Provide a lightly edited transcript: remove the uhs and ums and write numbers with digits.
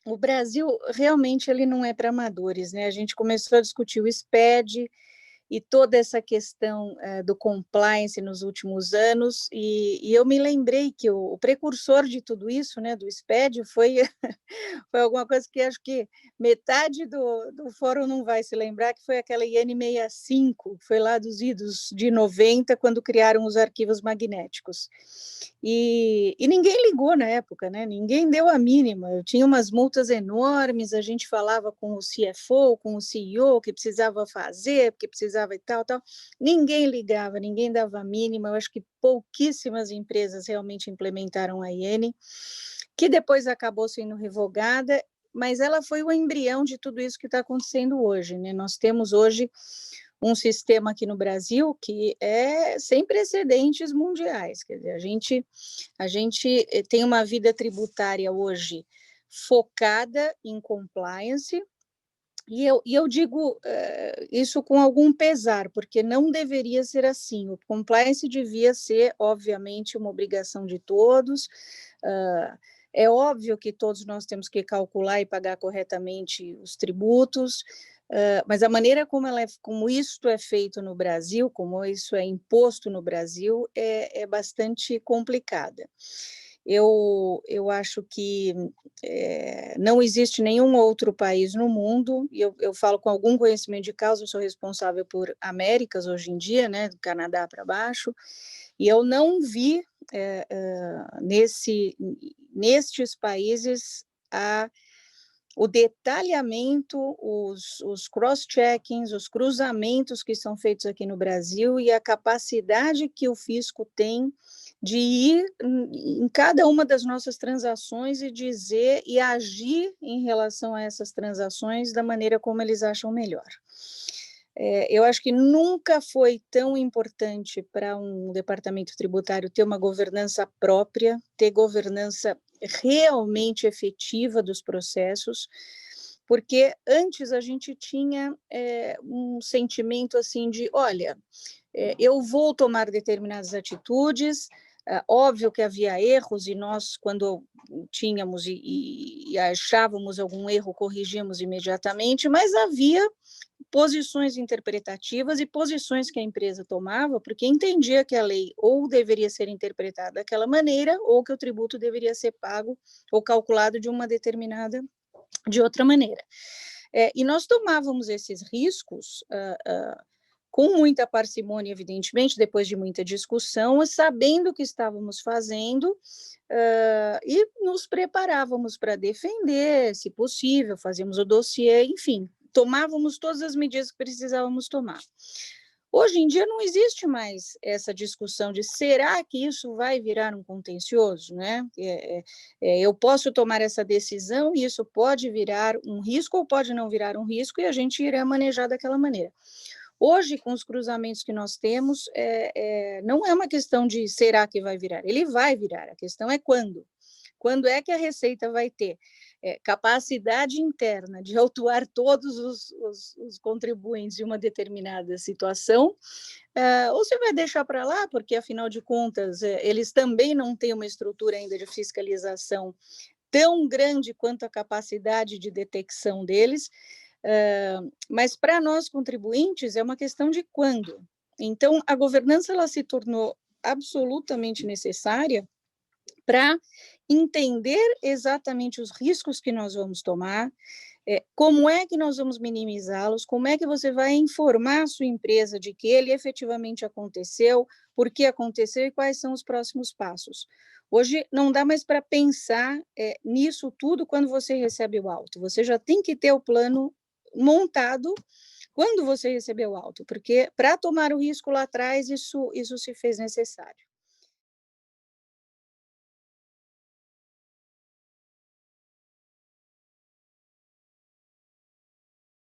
O Brasil realmente ele não é para amadores, né, a gente começou a discutir o SPED e toda essa questão, do compliance nos últimos anos, e eu me lembrei que o precursor de tudo isso, né, do SPED foi foi alguma coisa que acho que metade do fórum não vai se lembrar, que foi aquela IN 65, foi lá dos idos de 90, quando criaram os arquivos magnéticos. E ninguém ligou na época, né, ninguém deu a mínima, eu tinha umas multas enormes, a gente falava com o CFO, com o CEO, o que precisava fazer, porque precisava e tal, tal. Ninguém ligava, ninguém dava a mínima, eu acho que pouquíssimas empresas realmente implementaram a IN, que depois acabou sendo revogada, mas ela foi o embrião de tudo isso que está acontecendo hoje, né? Nós temos hoje um sistema aqui no Brasil que é sem precedentes mundiais, quer dizer, a gente tem uma vida tributária hoje focada em compliance, e eu digo isso com algum pesar, porque não deveria ser assim. O compliance devia ser, obviamente, uma obrigação de todos. É óbvio que todos nós temos que calcular e pagar corretamente os tributos, mas a maneira como isto é feito no Brasil, como isso é imposto no Brasil, é bastante complicada. Eu acho que não existe nenhum outro país no mundo, e eu falo com algum conhecimento de causa, eu sou responsável por Américas hoje em dia, né, do Canadá para baixo, e eu não vi nestes países o detalhamento, os cross-checkings, os cruzamentos que são feitos aqui no Brasil e a capacidade que o fisco tem de ir em cada uma das nossas transações e dizer e agir em relação a essas transações da maneira como eles acham melhor. Eu acho que nunca foi tão importante para um departamento tributário ter uma governança própria, ter governança realmente efetiva dos processos, porque antes a gente tinha um sentimento assim de, olha, eu vou tomar determinadas atitudes, óbvio que havia erros e nós, quando tínhamos e achávamos algum erro, corrigíamos imediatamente, mas havia posições interpretativas e posições que a empresa tomava, porque entendia que a lei ou deveria ser interpretada daquela maneira, ou que o tributo deveria ser pago ou calculado de outra maneira. E nós tomávamos esses riscos com muita parcimônia, evidentemente, depois de muita discussão, sabendo o que estávamos fazendo, e nos preparávamos para defender, se possível, fazíamos o dossiê, enfim, tomávamos todas as medidas que precisávamos tomar. Hoje em dia não existe mais essa discussão de será que isso vai virar um contencioso, né? Eu posso tomar essa decisão e isso pode virar um risco ou pode não virar um risco e a gente irá manejar daquela maneira. Hoje, com os cruzamentos que nós temos, não é uma questão de será que vai virar, ele vai virar, a questão é quando. Quando é que a Receita vai ter capacidade interna de autuar todos os contribuintes de uma determinada situação, ou você vai deixar para lá, porque, afinal de contas, eles também não têm uma estrutura ainda de fiscalização tão grande quanto a capacidade de detecção deles, mas para nós contribuintes é uma questão de quando. Então, a governança ela se tornou absolutamente necessária para entender exatamente os riscos que nós vamos tomar, como é que nós vamos minimizá-los, como é que você vai informar a sua empresa de que ele efetivamente aconteceu, por que aconteceu e quais são os próximos passos. Hoje não dá mais para pensar nisso tudo quando você recebe o auto, você já tem que ter o plano montado quando você recebeu o auto, porque para tomar o risco lá atrás, isso se fez necessário.